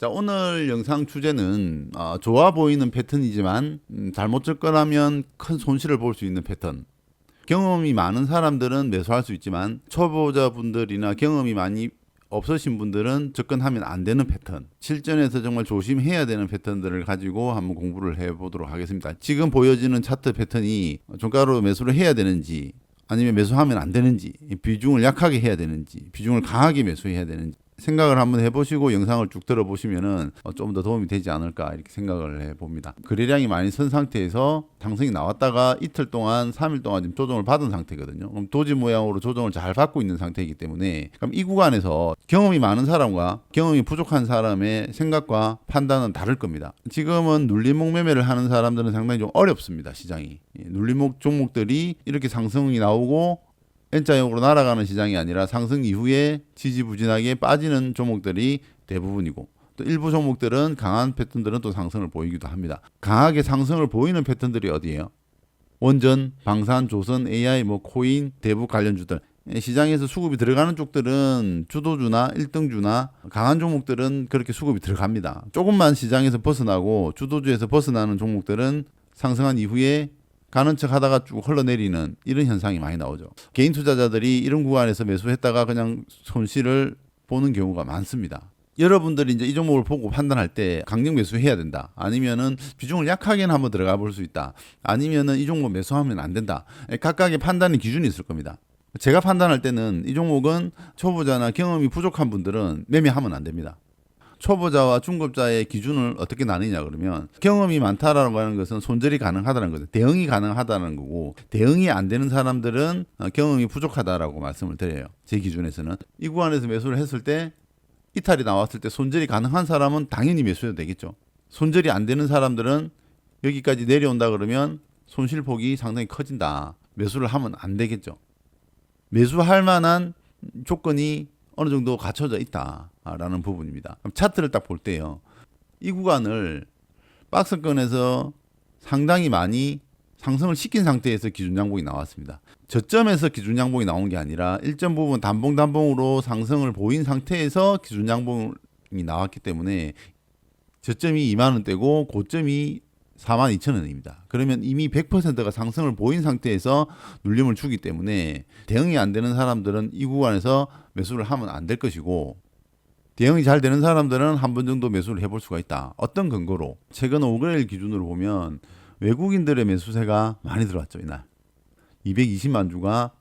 자, 오늘 영상 주제는 좋아 보이는 패턴이지만 잘못 접근하면 큰 손실을 볼 수 있는 패턴. 경험이 많은 사람들은 매수할 수 있지만 초보자분들이나 경험이 많이 없으신 분들은 접근하면 안 되는 패턴, 실전에서 정말 조심해야 되는 패턴들을 가지고 한번 공부를 해보도록 하겠습니다. 지금 보여지는 차트 패턴이 종가로 매수를 해야 되는지 아니면 매수하면 안 되는지, 비중을 약하게 해야 되는지 비중을 강하게 매수해야 되는지 생각을 한번 해보시고 영상을 쭉 들어보시면은 좀 더 도움이 되지 않을까 이렇게 생각을 해봅니다. 거래량이 많이 선 상태에서 상승이 나왔다가 이틀 동안 3일 동안 지금 조정을 받은 상태거든요. 그럼 도지 모양으로 조정을 잘 받고 있는 상태이기 때문에 그럼 이 구간에서 경험이 많은 사람과 경험이 부족한 사람의 생각과 판단은 다를 겁니다. 지금은 눌림목 매매를 하는 사람들은 상당히 좀 어렵습니다. 시장이 눌림목 종목들이 이렇게 상승이 나오고 N자형으로 날아가는 시장이 아니라 상승 이후에 지지부진하게 빠지는 종목들이 대부분이고, 또 일부 종목들은 강한 패턴들은 또 상승을 보이기도 합니다. 강하게 상승을 보이는 패턴들이 어디예요? 원전, 방산, 조선, AI, 코인, 대북 관련주들. 시장에서 수급이 들어가는 쪽들은 주도주나 1등주나 강한 종목들은 그렇게 수급이 들어갑니다. 조금만 시장에서 벗어나고 주도주에서 벗어나는 종목들은 상승한 이후에 가는 척 하다가 쭉 흘러내리는 이런 현상이 많이 나오죠. 개인 투자자들이 이런 구간에서 매수했다가 그냥 손실을 보는 경우가 많습니다. 여러분들이 이제 이 종목을 보고 판단할 때 강력 매수해야 된다, 아니면은 비중을 약하게는 한번 들어가 볼 수 있다, 아니면은 이 종목 매수하면 안 된다, 각각의 판단의 기준이 있을 겁니다. 제가 판단할 때는 이 종목은 초보자나 경험이 부족한 분들은 매매하면 안 됩니다. 초보자와 중급자의 기준을 어떻게 나누냐 그러면, 경험이 많다라고 하는 것은 손절이 가능하다는 거죠. 대응이 가능하다는 거고, 대응이 안 되는 사람들은 경험이 부족하다라고 말씀을 드려요. 제 기준에서는 이 구간에서 매수를 했을 때 이탈이 나왔을 때 손절이 가능한 사람은 당연히 매수해도 되겠죠. 손절이 안 되는 사람들은 여기까지 내려온다 그러면 손실폭이 상당히 커진다, 매수를 하면 안 되겠죠. 매수할 만한 조건이 어느 정도 갖춰져 있다라는 부분입니다. 그럼 차트를 딱 볼 때요, 이 구간을 박스권에서 상당히 많이 상승을 시킨 상태에서 기준 양봉이 나왔습니다. 저점에서 기준 양봉이 나온 게 아니라 일정 부분 단봉으로 상승을 보인 상태에서 기준 양봉이 나왔기 때문에 저점이 2만 원대고 고점이 42,000원입니다. 그러면 이미 100%가 상승을 보인 상태에서 눌림을 주기 때문에 대응이 안 되는 사람들은 이 구간에서 매수를 하면 안 될 것이고, 대응이 잘 되는 사람들은 한 번 정도 매수를 해볼 수가 있다. 어떤 근거로? 최근 5거래일 기준으로 보면 외국인들의 매수세가 많이 들어왔죠. 이날 220만 주가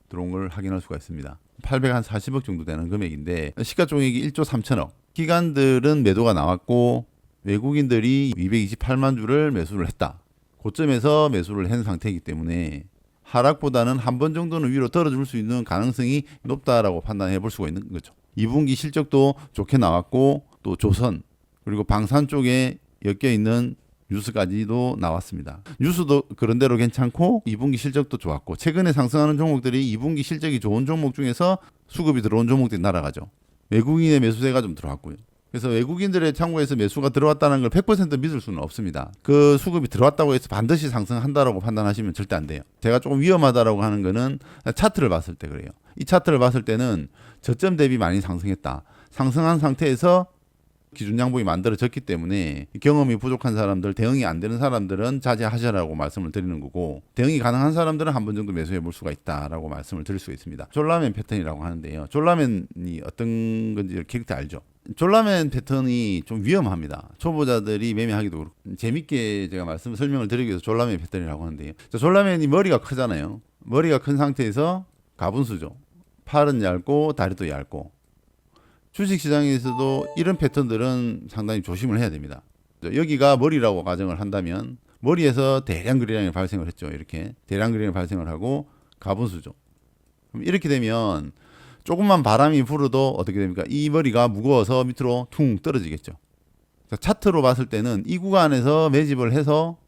들어온 걸 확인할 수가 있습니다. 840억 정도 되는 금액인데 시가총액이 1조 3천억. 기관들은 매도가 나왔고 외국인들이 228만 주를 매수를 했다. 고점에서 매수를 한 상태이기 때문에 하락보다는 한 번 정도는 위로 떨어질 수 있는 가능성이 높다라고 판단해 볼 수가 있는 거죠. 2분기 실적도 좋게 나왔고, 또 조선 그리고 방산 쪽에 엮여 있는 뉴스까지도 나왔습니다. 뉴스도 그런대로 괜찮고 2분기 실적도 좋았고, 최근에 상승하는 종목들이 2분기 실적이 좋은 종목 중에서 수급이 들어온 종목들이 날아가죠. 외국인의 매수세가 좀 들어왔고요. 그래서 외국인들의 창구에서 매수가 들어왔다는 걸 100% 믿을 수는 없습니다. 그 수급이 들어왔다고 해서 반드시 상승한다라고 판단하시면 절대 안 돼요. 제가 조금 위험하다라고 하는 거는 차트를 봤을 때 그래요. 이 차트를 봤을 때는 저점 대비 많이 상승했다. 상승한 상태에서 기준 양봉이 만들어졌기 때문에 경험이 부족한 사람들, 대응이 안 되는 사람들은 자제하시라고 말씀을 드리는 거고, 대응이 가능한 사람들은 한 번 정도 매수해 볼 수가 있다라고 말씀을 드릴 수가 있습니다. 졸라맨 패턴이라고 하는데요, 졸라맨이 어떤 건지 캐릭터 알죠? 졸라맨 패턴이 좀 위험합니다. 초보자들이 매매하기도 그렇고. 재밌게 제가 설명을 드리기 위해서 졸라맨 패턴이라고 하는데요, 졸라맨이 머리가 크잖아요. 머리가 큰 상태에서 가분수죠. 팔은 얇고 다리도 얇고. 주식시장에서도 이런 패턴들은 상당히 조심을 해야 됩니다. 여기가 머리라고 가정을 한다면 머리에서 대량 거래량이 발생을 했죠. 이렇게 대량 거래량이 발생을 하고 가분수죠. 그럼 이렇게 되면 조금만 바람이 불어도 어떻게 됩니까? 이 머리가 무거워서 밑으로 퉁 떨어지겠죠. 차트로 봤을 때는 이 구간에서 매집을 해서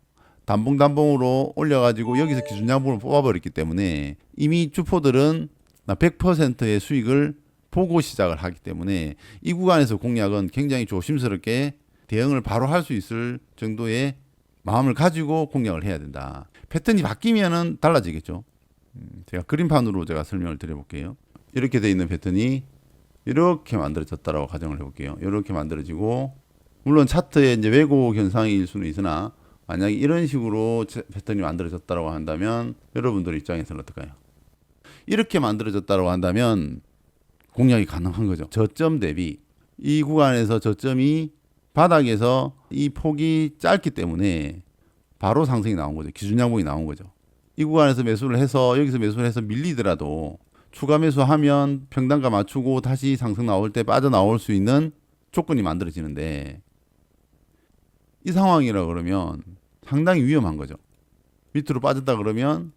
단봉으로 올려가지고 여기서 기준 양봉을 뽑아버렸기 때문에 이미 주포들은 100%의 수익을 보고 시작을 하기 때문에 이 구간에서 공략은 굉장히 조심스럽게 대응을 바로 할 수 있을 정도의 마음을 가지고 공략을 해야 된다. 패턴이 바뀌면은 달라지겠죠. 제가 그림판으로 제가 설명을 드려볼게요. 이렇게 돼 있는 패턴이 이렇게 만들어졌다라고 가정을 해볼게요. 이렇게 만들어지고 물론 차트에 이제 왜곡 현상일 수는 있으나 만약에 이런 식으로 패턴이 만들어졌다고 한다면 여러분들 입장에서는 어떨까요? 이렇게 만들어졌다고 한다면 공략이 가능한 거죠. 저점 대비 이 구간에서 저점이 바닥에서 이 폭이 짧기 때문에 바로 상승이 나온 거죠. 기준 양봉이 나온 거죠. 이 구간에서 매수를 해서 여기서 매수를 해서 밀리더라도 추가 매수하면 평단가 맞추고 다시 상승 나올 때 빠져나올 수 있는 조건이 만들어지는데 이 상황이라 그러면 상당히 위험한 거죠. 밑으로 빠졌다 그러면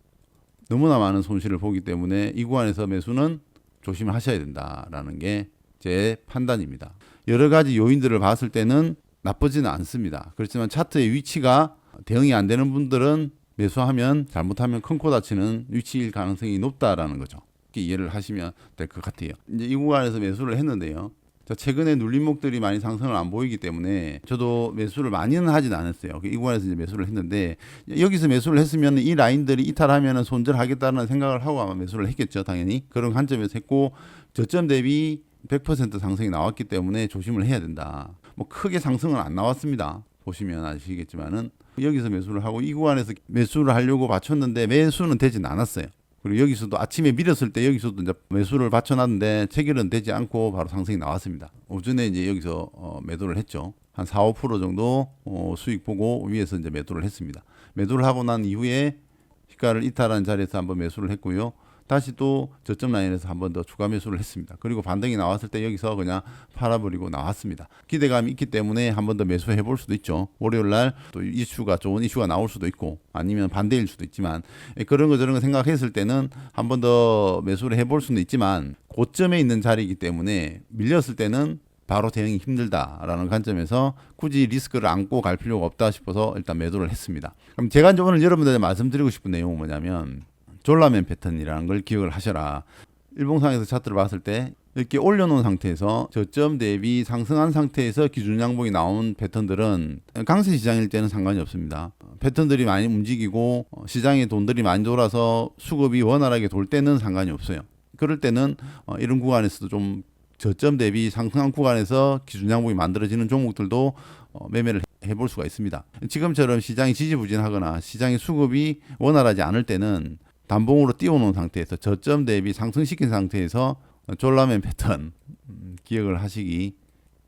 너무나 많은 손실을 보기 때문에 이 구간에서 매수는 조심을 하셔야 된다라는 게 제 판단입니다. 여러 가지 요인들을 봤을 때는 나쁘지는 않습니다. 그렇지만 차트의 위치가 대응이 안 되는 분들은 매수하면 잘못하면 큰 코 다치는 위치일 가능성이 높다라는 거죠. 이렇게 이해를 하시면 될 것 같아요. 이제 이 구간에서 매수를 했는데요. 자, 최근에 눌림목들이 많이 상승을 안 보이기 때문에 저도 매수를 많이는 하진 않았어요. 이 구간에서 이제 매수를 했는데 여기서 매수를 했으면 이 라인들이 이탈하면 손절하겠다는 생각을 하고 아마 매수를 했겠죠. 당연히 그런 관점에서 했고 저점 대비 100% 상승이 나왔기 때문에 조심을 해야 된다. 뭐 크게 상승은 안 나왔습니다. 보시면 아시겠지만은 여기서 매수를 하고 이 구간에서 매수를 하려고 받쳤는데 매수는 되진 않았어요. 그리고 여기서도 아침에 밀었을 때 여기서도 이제 매수를 받쳐놨는데 체결은 되지 않고 바로 상승이 나왔습니다. 오전에 이제 여기서 매도를 했죠. 한 4, 5% 정도 수익 보고 위에서 이제 매도를 했습니다. 매도를 하고 난 이후에 시가를 이탈한 자리에서 한번 매수를 했고요. 다시 또 저점 라인에서 한 번 더 추가 매수를 했습니다. 그리고 반등이 나왔을 때 여기서 그냥 팔아버리고 나왔습니다. 기대감이 있기 때문에 한 번 더 매수해 볼 수도 있죠. 월요일 날 또 이슈가 좋은 이슈가 나올 수도 있고 아니면 반대일 수도 있지만 그런 거 저런 거 생각했을 때는 한 번 더 매수를 해볼 수는 있지만 고점에 있는 자리이기 때문에 밀렸을 때는 바로 대응이 힘들다라는 관점에서 굳이 리스크를 안고 갈 필요가 없다 싶어서 일단 매도를 했습니다. 그럼 제가 이제 오늘 여러분들한테 말씀드리고 싶은 내용은 뭐냐면 졸라맨 패턴이라는 걸 기억을 하셔라. 일봉상에서 차트를 봤을 때 이렇게 올려놓은 상태에서 저점 대비 상승한 상태에서 기준 양봉이 나온 패턴들은 강세 시장일 때는 상관이 없습니다. 패턴들이 많이 움직이고 시장에 돈들이 많이 돌아서 수급이 원활하게 돌 때는 상관이 없어요. 그럴 때는 이런 구간에서도 좀 저점 대비 상승한 구간에서 기준 양봉이 만들어지는 종목들도 매매를 해볼 수가 있습니다. 지금처럼 시장이 지지부진하거나 시장의 수급이 원활하지 않을 때는 단봉으로 띄워놓은 상태에서 저점 대비 상승시킨 상태에서 졸라맨 패턴 기억을 하시기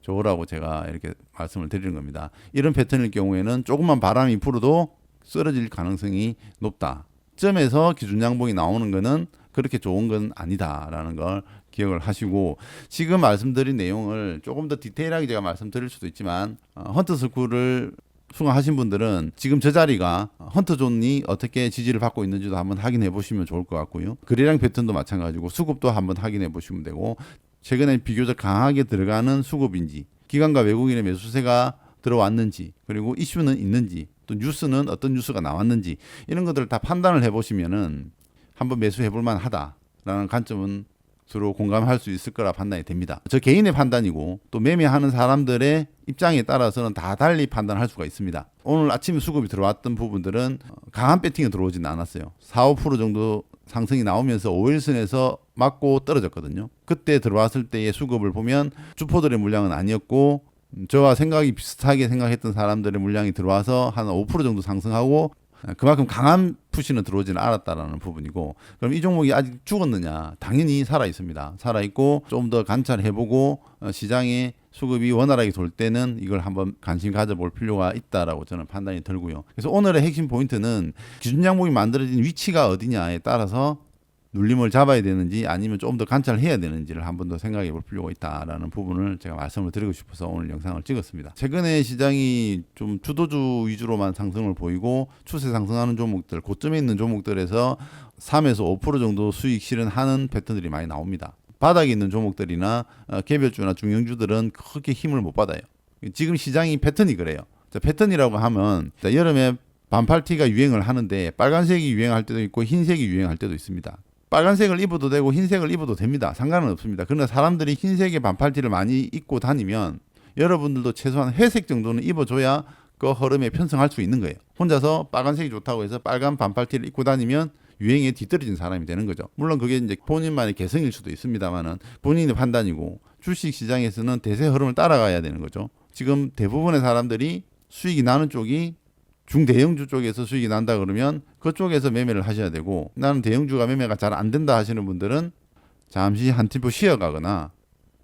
좋으라고 제가 이렇게 말씀을 드리는 겁니다. 이런 패턴일 경우에는 조금만 바람이 불어도 쓰러질 가능성이 높다. 점에서 기준 양봉이 나오는 거는 그렇게 좋은 건 아니다라는 걸 기억을 하시고 지금 말씀드린 내용을 조금 더 디테일하게 제가 말씀드릴 수도 있지만 헌터스쿨을 수강하신 분들은 지금 저 자리가 헌터존이 어떻게 지지를 받고 있는지도 한번 확인해 보시면 좋을 것 같고요. 거래량 패턴도 마찬가지고 수급도 한번 확인해 보시면 되고 최근에 비교적 강하게 들어가는 수급인지 기관과 외국인의 매수세가 들어왔는지 그리고 이슈는 있는지 또 뉴스는 어떤 뉴스가 나왔는지 이런 것들을 다 판단을 해보시면은 한번 매수해 볼 만하다라는 관점은 서로 공감할 수 있을 거라 판단이 됩니다. 저 개인의 판단이고 또 매매하는 사람들의 입장에 따라서는 다 달리 판단할 수가 있습니다. 오늘 아침에 수급이 들어왔던 부분들은 강한 배팅이 들어오지는 않았어요. 4, 5% 정도 상승이 나오면서 5일선에서 맞고 떨어졌거든요. 그때 들어왔을 때의 수급을 보면 주포들의 물량은 아니었고 저와 생각이 비슷하게 생각했던 사람들의 물량이 들어와서 한 5% 정도 상승하고 그만큼 강한 푸시는 들어오지는 않았다라는 부분이고 그럼 이 종목이 아직 죽었느냐? 당연히 살아 있습니다. 살아 있고 좀 더 관찰해보고 시장에 수급이 원활하게 돌 때는 이걸 한번 관심 가져볼 필요가 있다라고 저는 판단이 들고요. 그래서 오늘의 핵심 포인트는 기준 양봉이 만들어진 위치가 어디냐에 따라서 눌림을 잡아야 되는지 아니면 좀 더 관찰해야 되는지를 한 번 더 생각해 볼 필요가 있다라는 부분을 제가 말씀을 드리고 싶어서 오늘 영상을 찍었습니다. 최근에 시장이 좀 주도주 위주로만 상승을 보이고 추세 상승하는 종목들, 고점에 있는 종목들에서 3에서 5% 정도 수익 실현하는 패턴들이 많이 나옵니다. 바닥에 있는 종목들이나 개별주나 중형주들은 크게 힘을 못 받아요. 지금 시장이 패턴이 그래요. 자, 패턴이라고 하면 여름에 반팔티가 유행을 하는데 빨간색이 유행할 때도 있고 흰색이 유행할 때도 있습니다. 빨간색을 입어도 되고 흰색을 입어도 됩니다. 상관은 없습니다. 그러나 사람들이 흰색의 반팔티를 많이 입고 다니면 여러분들도 최소한 회색 정도는 입어줘야 그 흐름에 편승할 수 있는 거예요. 혼자서 빨간색이 좋다고 해서 빨간 반팔티를 입고 다니면 유행에 뒤떨어진 사람이 되는 거죠. 물론 그게 이제 본인만의 개성일 수도 있습니다만은 본인의 판단이고 주식 시장에서는 대세 흐름을 따라가야 되는 거죠. 지금 대부분의 사람들이 수익이 나는 쪽이 중대형주 쪽에서 수익이 난다 그러면 그쪽에서 매매를 하셔야 되고, 나는 대형주가 매매가 잘 안 된다 하시는 분들은 잠시 한 템포 쉬어가거나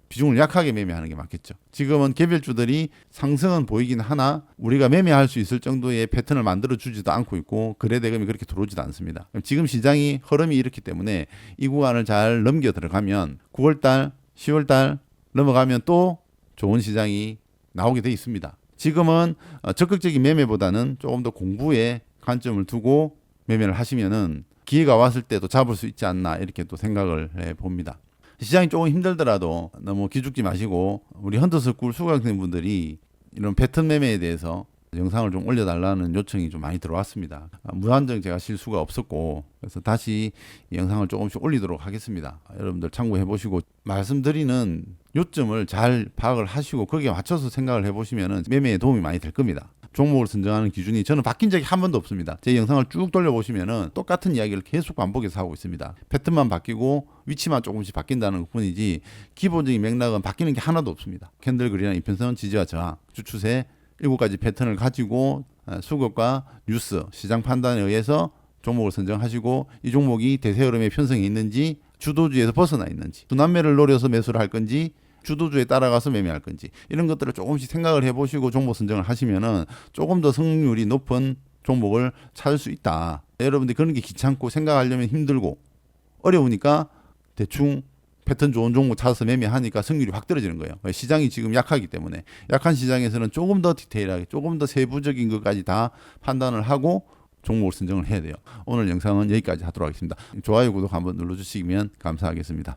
비중을 약하게 매매하는 게 맞겠죠. 지금은 개별주들이 상승은 보이긴 하나 우리가 매매할 수 있을 정도의 패턴을 만들어 주지도 않고 있고 거래 대금이 그렇게 들어오지도 않습니다. 지금 시장이 흐름이 이렇기 때문에 이 구간을 잘 넘겨 들어가면 9월달, 10월달 넘어가면 또 좋은 시장이 나오게 돼 있습니다. 지금은 적극적인 매매보다는 조금 더 공부에 관점을 두고 매매를 하시면은 기회가 왔을 때도 잡을 수 있지 않나 이렇게 또 생각을 해봅니다. 시장이 조금 힘들더라도 너무 기죽지 마시고, 우리 헌터스쿨 수강생 분들이 이런 패턴 매매에 대해서 영상을 좀 올려달라는 요청이 좀 많이 들어왔습니다. 무한정 제가 실수가 없었고, 그래서 다시 영상을 조금씩 올리도록 하겠습니다. 여러분들 참고해 보시고 말씀드리는 요점을 잘 파악을 하시고 거기에 맞춰서 생각을 해보시면 매매에 도움이 많이 될 겁니다. 종목을 선정하는 기준이 저는 바뀐 적이 한 번도 없습니다. 제 영상을 쭉 돌려보시면 똑같은 이야기를 계속 반복해서 하고 있습니다. 패턴만 바뀌고 위치만 조금씩 바뀐다는 것 뿐이지 기본적인 맥락은 바뀌는 게 하나도 없습니다. 캔들 그리나 이평선, 지지와 저항, 주추세 7가지 패턴을 가지고 수급과 뉴스, 시장 판단에 의해서 종목을 선정하시고, 이 종목이 대세 흐름의 편성에 있는지, 주도주에서 벗어나 있는지, 순환매를 노려서 매수를 할 건지, 주도주에 따라가서 매매할 건지, 이런 것들을 조금씩 생각을 해보시고 종목 선정을 하시면은 조금 더 승률이 높은 종목을 찾을 수 있다. 여러분들 그런 게 귀찮고 생각하려면 힘들고 어려우니까 대충 패턴 좋은 종목 찾아서 매매하니까 승률이 확 떨어지는 거예요. 시장이 지금 약하기 때문에. 약한 시장에서는 조금 더 디테일하게, 조금 더 세부적인 것까지 다 판단을 하고 종목을 선정을 해야 돼요. 오늘 영상은 여기까지 하도록 하겠습니다. 좋아요, 구독 한번 눌러주시면 감사하겠습니다.